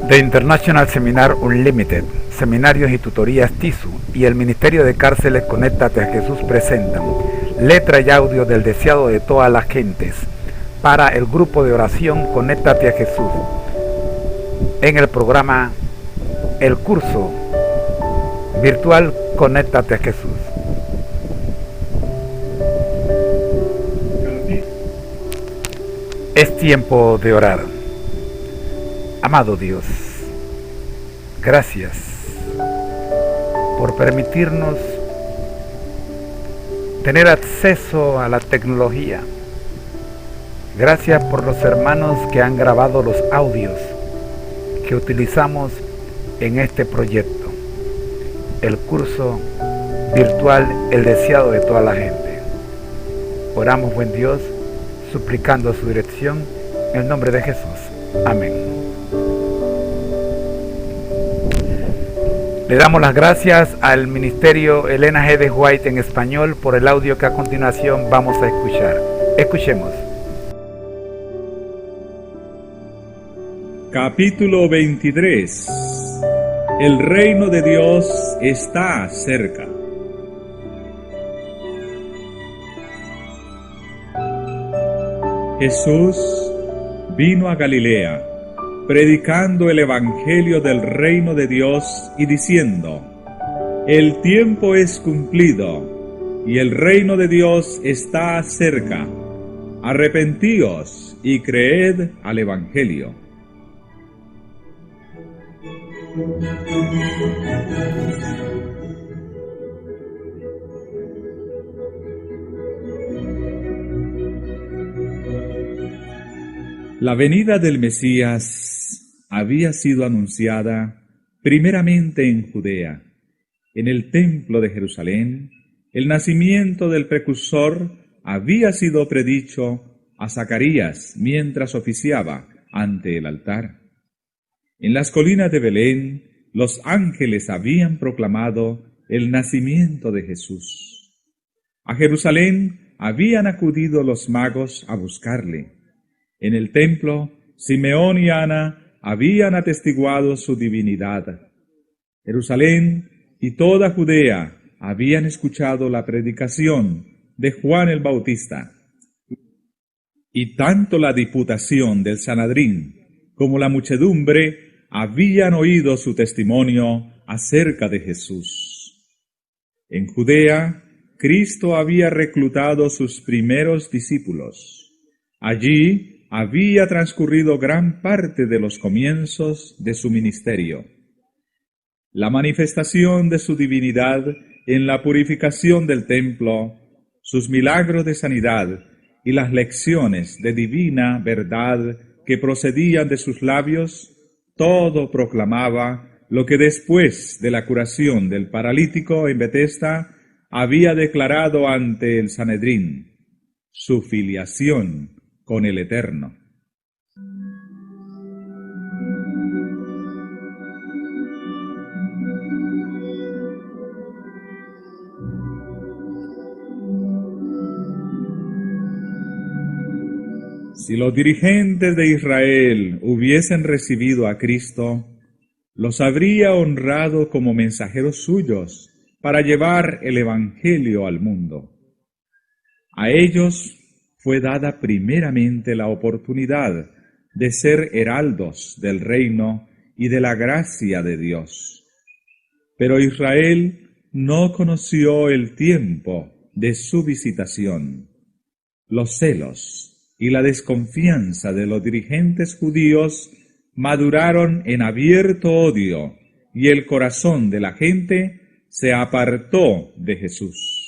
The International Seminar Unlimited, seminarios y tutorías TISU y el Ministerio de Cárceles Conéctate a Jesús presentan letra y audio del deseado de todas las gentes para el grupo de oración Conéctate a Jesús en el programa El Curso Virtual Conéctate a Jesús. Es tiempo de orar. Amado Dios, gracias por permitirnos tener acceso a la tecnología. Gracias por los hermanos que han grabado los audios que utilizamos en este proyecto, el curso virtual El Deseado de toda la gente. Oramos, buen Dios, suplicando su dirección en el nombre de Jesús. Amén. Le damos las gracias al Ministerio Elena G. de White en español por el audio que a continuación vamos a escuchar. Escuchemos. Capítulo 23. El reino de Dios está cerca. Jesús vino a Galilea, predicando el evangelio del reino de Dios y diciendo: el tiempo es cumplido y el reino de Dios está cerca. Arrepentíos y creed al evangelio. La venida del Mesías había sido anunciada primeramente en Judea, en el templo de Jerusalén. El nacimiento del precursor había sido predicho a Zacarías mientras oficiaba ante el altar. En las colinas de Belén, los ángeles habían proclamado el nacimiento de Jesús. A Jerusalén habían acudido los magos a buscarle. En el templo, Simeón y Ana habían atestiguado su divinidad. Jerusalén y toda Judea habían escuchado la predicación de Juan el Bautista. Y tanto la diputación del Sanedrín como la muchedumbre habían oído su testimonio acerca de Jesús. En Judea, Cristo había reclutado sus primeros discípulos. Allí había transcurrido gran parte de los comienzos de su ministerio. La manifestación de su divinidad en la purificación del templo, sus milagros de sanidad y las lecciones de divina verdad que procedían de sus labios, todo proclamaba lo que después de la curación del paralítico en Betesda había declarado ante el Sanedrín: su filiación con el Eterno. Si los dirigentes de Israel hubiesen recibido a Cristo, los habría honrado como mensajeros suyos para llevar el Evangelio al mundo. A ellos fue dada primeramente la oportunidad de ser heraldos del reino y de la gracia de Dios. Pero Israel no conoció el tiempo de su visitación. Los celos y la desconfianza de los dirigentes judíos maduraron en abierto odio, y el corazón de la gente se apartó de Jesús.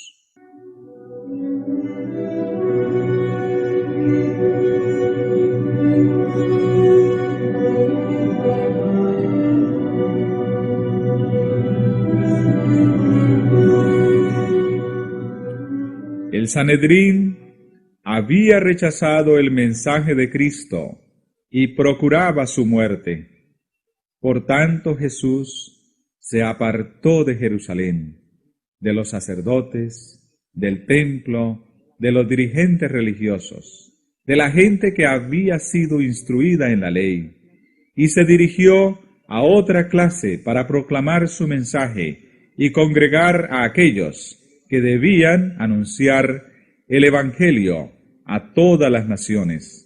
El Sanedrín había rechazado el mensaje de Cristo y procuraba su muerte. Por tanto, Jesús se apartó de Jerusalén, de los sacerdotes, del templo, de los dirigentes religiosos, de la gente que había sido instruida en la ley, y se dirigió a otra clase para proclamar su mensaje y congregar a aquellos que debían anunciar el Evangelio a todas las naciones.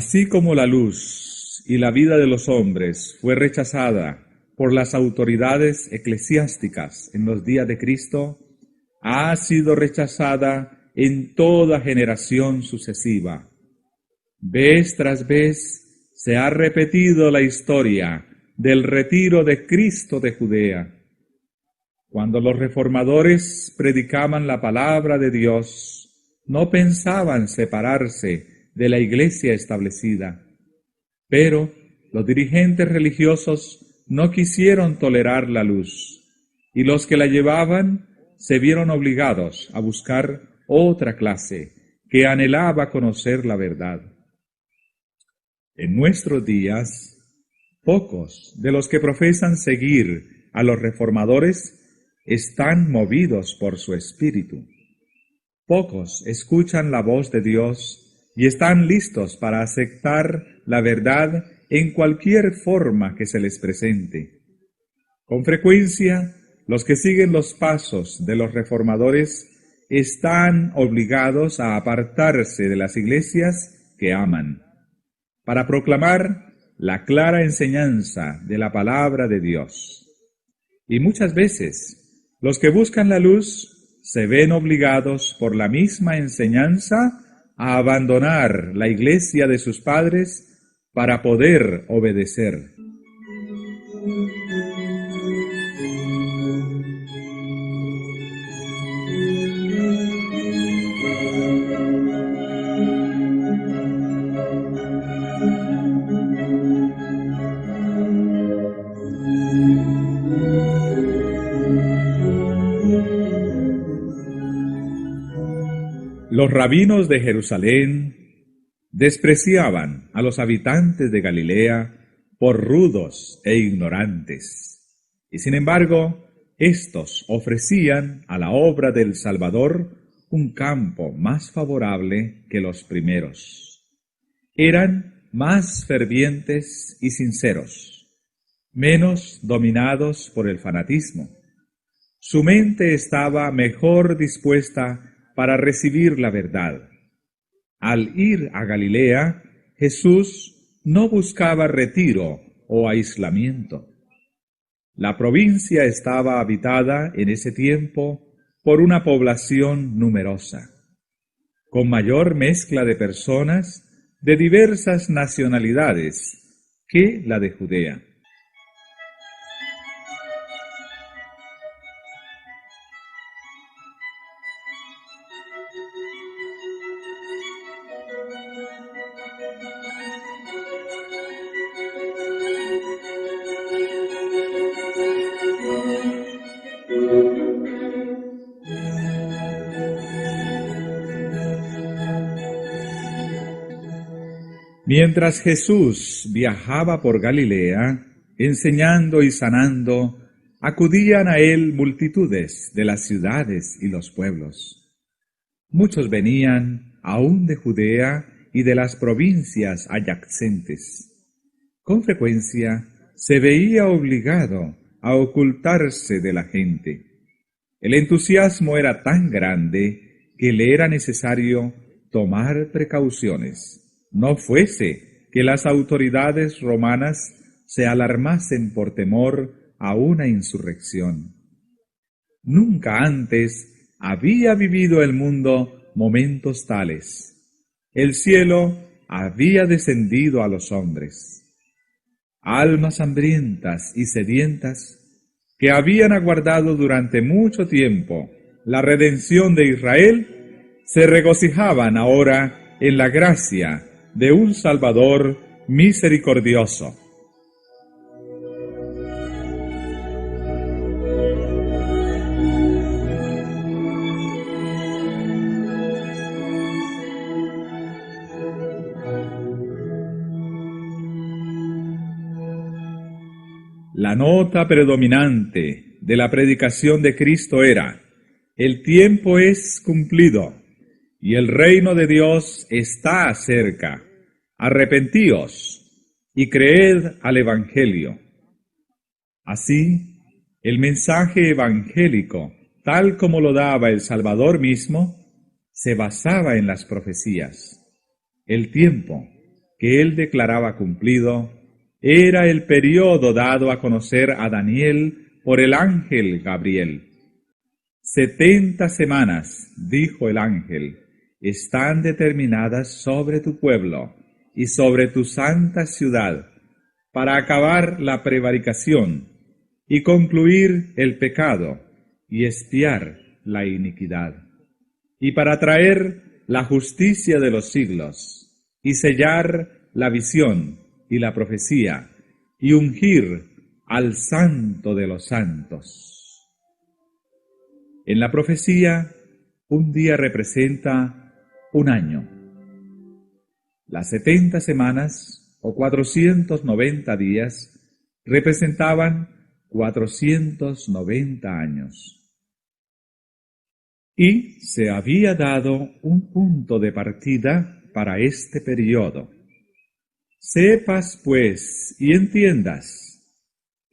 Así como la luz y la vida de los hombres fue rechazada por las autoridades eclesiásticas en los días de Cristo, ha sido rechazada en toda generación sucesiva. Vez tras vez se ha repetido la historia del retiro de Cristo de Judea. Cuando los reformadores predicaban la palabra de Dios, no pensaban separarse de la iglesia establecida, pero los dirigentes religiosos no quisieron tolerar la luz, y los que la llevaban se vieron obligados a buscar otra clase que anhelaba conocer la verdad. En nuestros días, pocos de los que profesan seguir a los reformadores están movidos por su espíritu. Pocos escuchan la voz de Dios y están listos para aceptar la verdad en cualquier forma que se les presente. Con frecuencia, los que siguen los pasos de los reformadores están obligados a apartarse de las iglesias que aman, para proclamar la clara enseñanza de la palabra de Dios. Y muchas veces, los que buscan la luz se ven obligados por la misma enseñanza a abandonar la iglesia de sus padres para poder obedecer. Los rabinos de Jerusalén despreciaban a los habitantes de Galilea por rudos e ignorantes, y sin embargo, estos ofrecían a la obra del Salvador un campo más favorable que los primeros. Eran más fervientes y sinceros, menos dominados por el fanatismo. Su mente estaba mejor dispuesta para recibir la verdad. Al ir a Galilea, Jesús no buscaba retiro o aislamiento. La provincia estaba habitada en ese tiempo por una población numerosa, con mayor mezcla de personas de diversas nacionalidades que la de Judea. Mientras Jesús viajaba por Galilea, enseñando y sanando, acudían a él multitudes de las ciudades y los pueblos. Muchos venían aún de Judea y de las provincias adyacentes. Con frecuencia se veía obligado a ocultarse de la gente. El entusiasmo era tan grande que le era necesario tomar precauciones. No fuese que las autoridades romanas se alarmasen por temor a una insurrección. Nunca antes había vivido el mundo momentos tales. El cielo había descendido a los hombres. Almas hambrientas y sedientas que habían aguardado durante mucho tiempo la redención de Israel, se regocijaban ahora en la gracia de un Salvador misericordioso. La nota predominante de la predicación de Cristo era: el tiempo es cumplido y el reino de Dios está cerca. Arrepentíos y creed al Evangelio. Así, el mensaje evangélico, tal como lo daba el Salvador mismo, se basaba en las profecías. El tiempo que él declaraba cumplido era el periodo dado a conocer a Daniel por el ángel Gabriel. 70 semanas, dijo el ángel, están determinadas sobre tu pueblo y sobre tu santa ciudad, para acabar la prevaricación y concluir el pecado y expiar la iniquidad, y para traer la justicia de los siglos, y sellar la visión y la profecía, y ungir al santo de los santos. En la profecía, un día representa un año. Las 70 semanas, o 490 días, representaban 490 años. Y se había dado un punto de partida para este periodo. Sepas, pues, y entiendas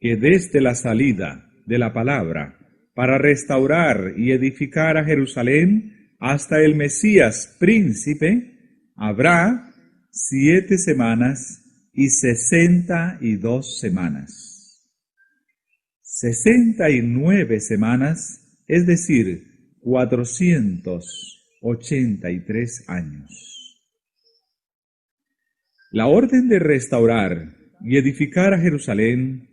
que desde la salida de la palabra para restaurar y edificar a Jerusalén hasta el Mesías príncipe, habrá 7 semanas y 62 semanas. 69 semanas, es decir, 483 años. La orden de restaurar y edificar a Jerusalén,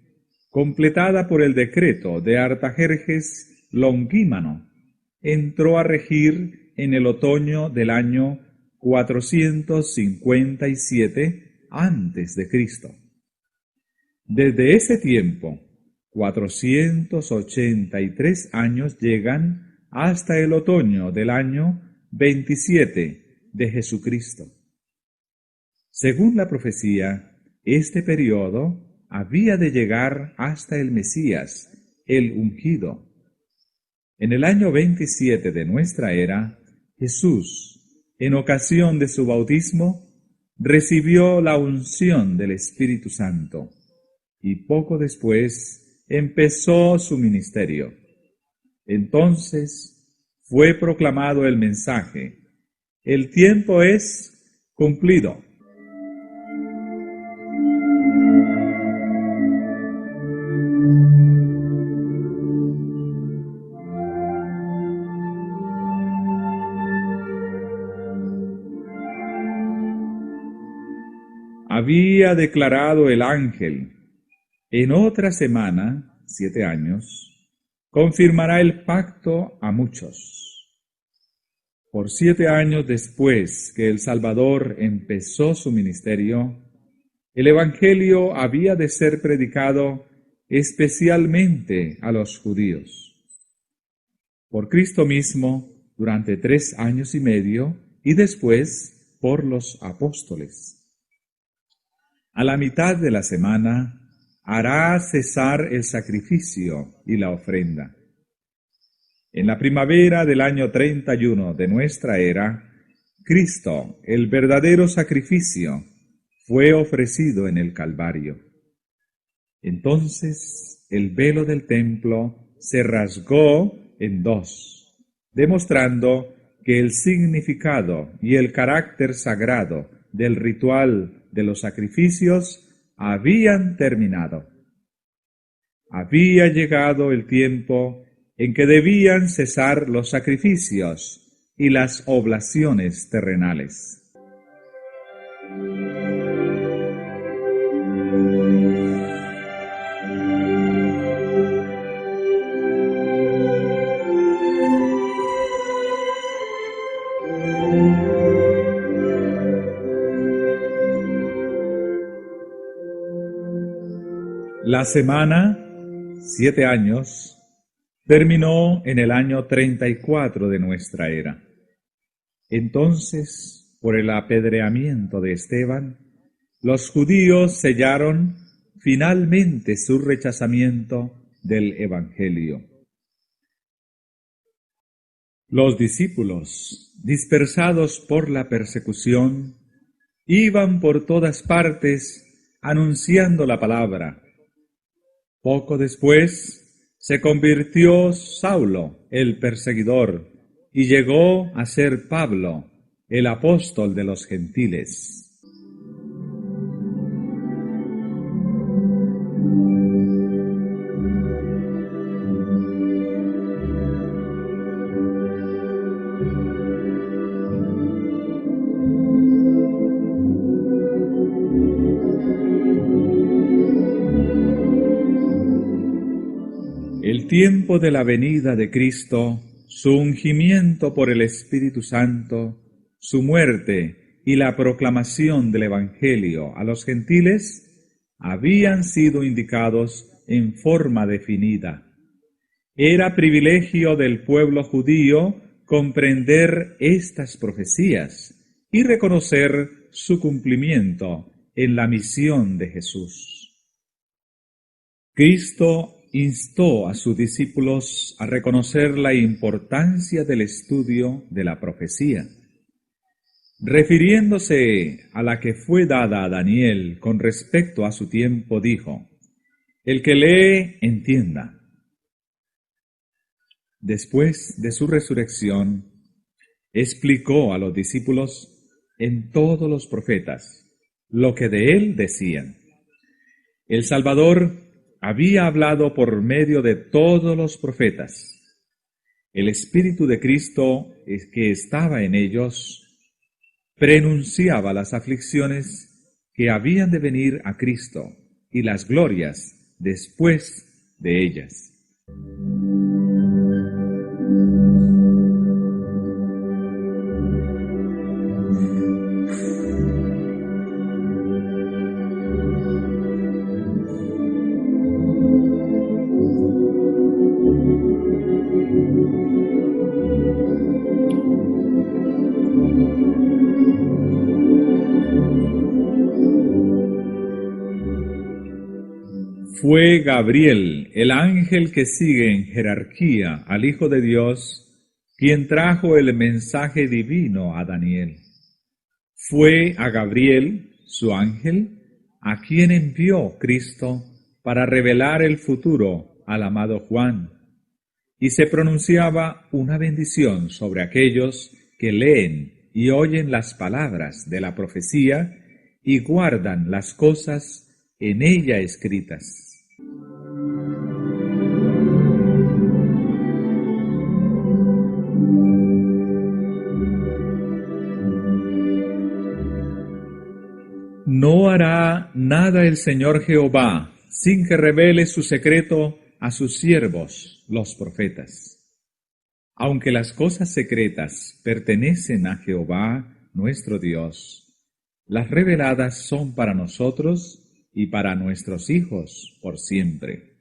completada por el decreto de Artajerjes Longímano, entró a regir en el otoño del año 457 a.C. Desde ese tiempo, 483 años llegan hasta el otoño del año 27 de Jesucristo. Según la profecía, este periodo había de llegar hasta el Mesías, el ungido. En el año 27 de nuestra era, Jesús, en ocasión de su bautismo, recibió la unción del Espíritu Santo y poco después empezó su ministerio. Entonces fue proclamado el mensaje: el tiempo es cumplido. Había declarado el ángel: en otra semana, 7 años, confirmará el pacto a muchos. Por 7 años después que el Salvador empezó su ministerio, el Evangelio había de ser predicado especialmente a los judíos. Por Cristo mismo, durante 3 años y medio, y después por los apóstoles. A la mitad de la semana hará cesar el sacrificio y la ofrenda. En la primavera del año 31 de nuestra era, Cristo, el verdadero sacrificio, fue ofrecido en el Calvario. Entonces el velo del templo se rasgó en 2, demostrando que el significado y el carácter sagrado del ritual de los sacrificios habían terminado. Había llegado el tiempo en que debían cesar los sacrificios y las oblaciones terrenales. La semana, 7 años, terminó en el año 34 de nuestra era. Entonces, por el apedreamiento de Esteban, los judíos sellaron finalmente su rechazamiento del Evangelio. Los discípulos, dispersados por la persecución, iban por todas partes anunciando la palabra. Poco después se convirtió Saulo, el perseguidor, y llegó a ser Pablo, el apóstol de los gentiles. El tiempo de la venida de Cristo, su ungimiento por el Espíritu Santo, su muerte y la proclamación del Evangelio a los gentiles habían sido indicados en forma definida. Era privilegio del pueblo judío comprender estas profecías y reconocer su cumplimiento en la misión de Jesús. Cristo instó a sus discípulos a reconocer la importancia del estudio de la profecía. Refiriéndose a la que fue dada a Daniel con respecto a su tiempo, dijo: «El que lee, entienda». Después de su resurrección, explicó a los discípulos en todos los profetas lo que de él decían. El Salvador había hablado por medio de todos los profetas. El Espíritu de Cristo, que estaba en ellos, prenunciaba las aflicciones que habían de venir a Cristo y las glorias después de ellas. Fue Gabriel, el ángel que sigue en jerarquía al Hijo de Dios, quien trajo el mensaje divino a Daniel. Fue a Gabriel, su ángel, a quien envió Cristo para revelar el futuro al amado Juan, y se pronunciaba una bendición sobre aquellos que leen y oyen las palabras de la profecía y guardan las cosas en ella escritas. No hará nada el Señor Jehová sin que revele su secreto a sus siervos, los profetas. Aunque las cosas secretas pertenecen a Jehová, nuestro Dios, las reveladas son para nosotros y para nuestros hijos por siempre.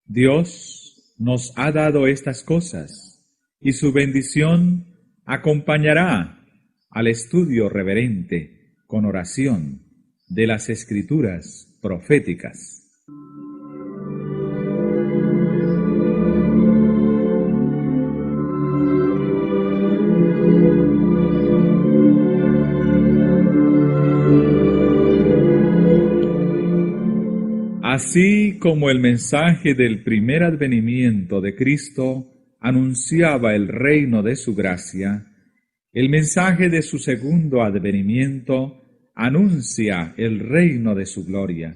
Dios nos ha dado estas cosas, y su bendición acompañará al estudio reverente con oración de las Escrituras proféticas. Así como el mensaje del primer advenimiento de Cristo anunciaba el reino de su gracia, el mensaje de su segundo advenimiento anuncia el reino de su gloria.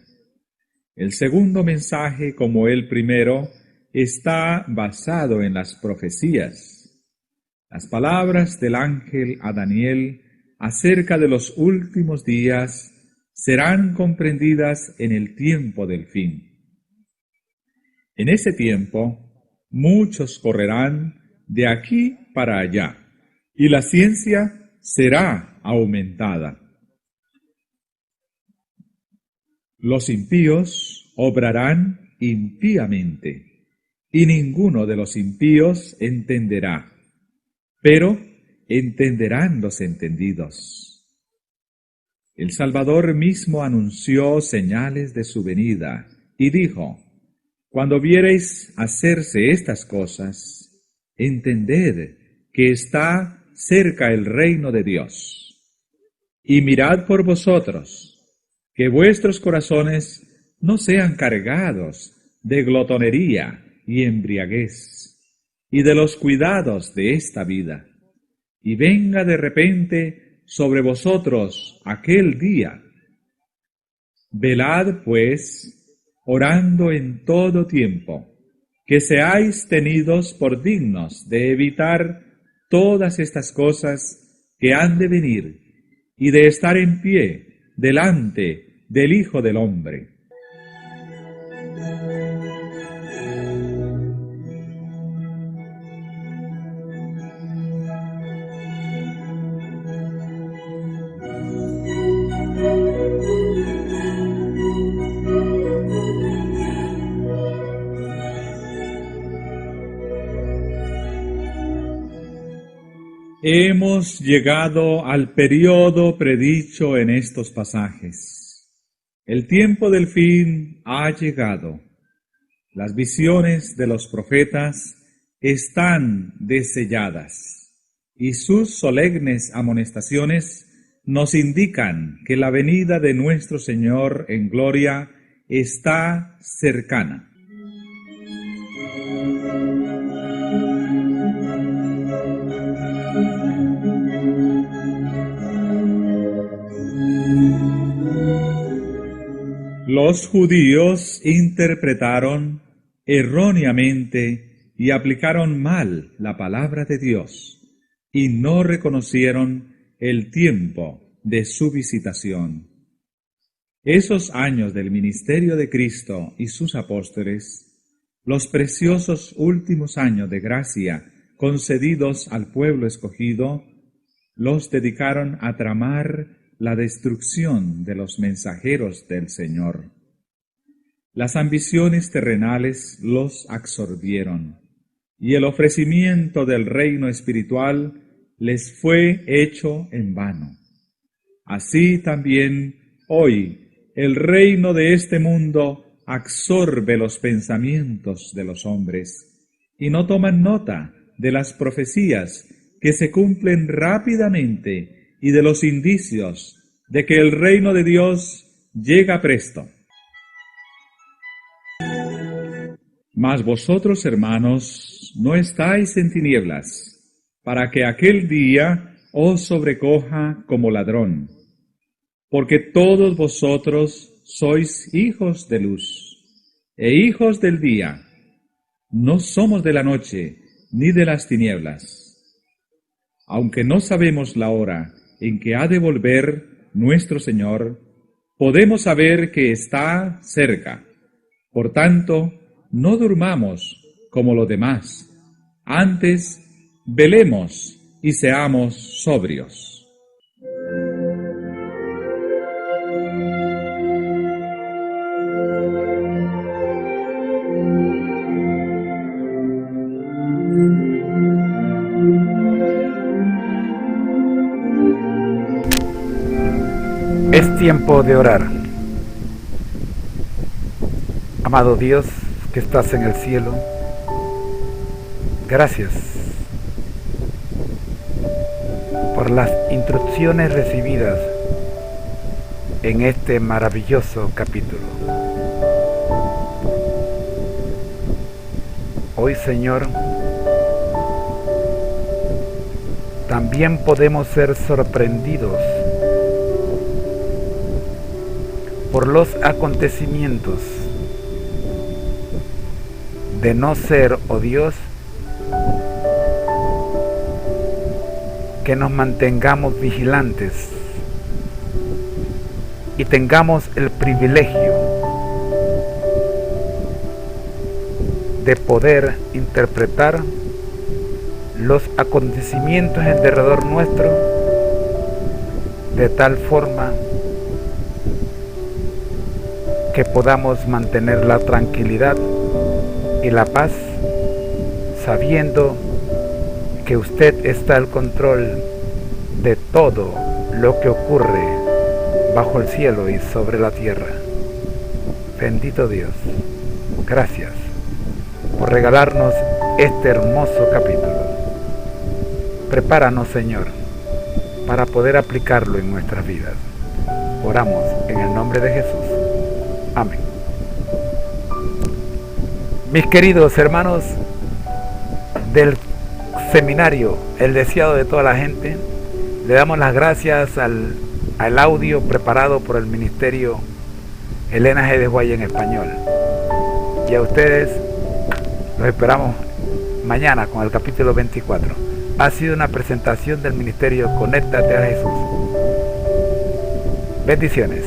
El segundo mensaje, como el primero, está basado en las profecías. Las palabras del ángel a Daniel acerca de los últimos días serán comprendidas en el tiempo del fin. En ese tiempo, muchos correrán de aquí para allá, y la ciencia será aumentada. Los impíos obrarán impíamente, y ninguno de los impíos entenderá, pero entenderán los entendidos. El Salvador mismo anunció señales de su venida y dijo: Cuando viereis hacerse estas cosas, entended que está cerca el reino de Dios. Y mirad por vosotros, que vuestros corazones no sean cargados de glotonería y embriaguez, y de los cuidados de esta vida, y venga de repente sobre vosotros aquel día. Velad, pues, orando en todo tiempo, que seáis tenidos por dignos de evitar todas estas cosas que han de venir, y de estar en pie delante del Hijo del Hombre. Hemos llegado al periodo predicho en estos pasajes. El tiempo del fin ha llegado. Las visiones de los profetas están deselladas, y sus solemnes amonestaciones nos indican que la venida de nuestro Señor en gloria está cercana. Los judíos interpretaron erróneamente y aplicaron mal la palabra de Dios, y no reconocieron el tiempo de su visitación. Esos años del ministerio de Cristo y sus apóstoles, los preciosos últimos años de gracia concedidos al pueblo escogido, los dedicaron a tramar la destrucción de los mensajeros del Señor. Las ambiciones terrenales los absorbieron, y el ofrecimiento del reino espiritual les fue hecho en vano. Así también hoy el reino de este mundo absorbe los pensamientos de los hombres, y no toman nota de las profecías que se cumplen rápidamente y de los indicios de que el reino de Dios llega presto. Mas vosotros, hermanos, no estáis en tinieblas, para que aquel día os sobrecoja como ladrón, porque todos vosotros sois hijos de luz e hijos del día. No somos de la noche ni de las tinieblas. Aunque no sabemos la hora en que ha de volver nuestro Señor, podemos saber que está cerca. Por tanto, no durmamos como los demás. Antes, velemos y seamos sobrios. Es tiempo de orar. Amado Dios, que estás en el cielo, gracias por las instrucciones recibidas en este maravilloso capítulo. Hoy, Señor, también podemos ser sorprendidos por los acontecimientos de no ser, oh Dios, que nos mantengamos vigilantes y tengamos el privilegio de poder interpretar los acontecimientos en derredor nuestro de tal forma que podamos mantener la tranquilidad y la paz, sabiendo que usted está al control de todo lo que ocurre bajo el cielo y sobre la tierra. Bendito Dios, gracias por regalarnos este hermoso capítulo. Prepáranos, Señor, para poder aplicarlo en nuestras vidas. Oramos en el nombre de Jesús. Amén. Mis queridos hermanos del seminario El Deseado de Toda la Gente, le damos las gracias al audio preparado por el Ministerio Elena G. de Guaya en español. Y a ustedes los esperamos mañana con el capítulo 24. Ha sido una presentación del Ministerio Conéctate a Jesús. Bendiciones.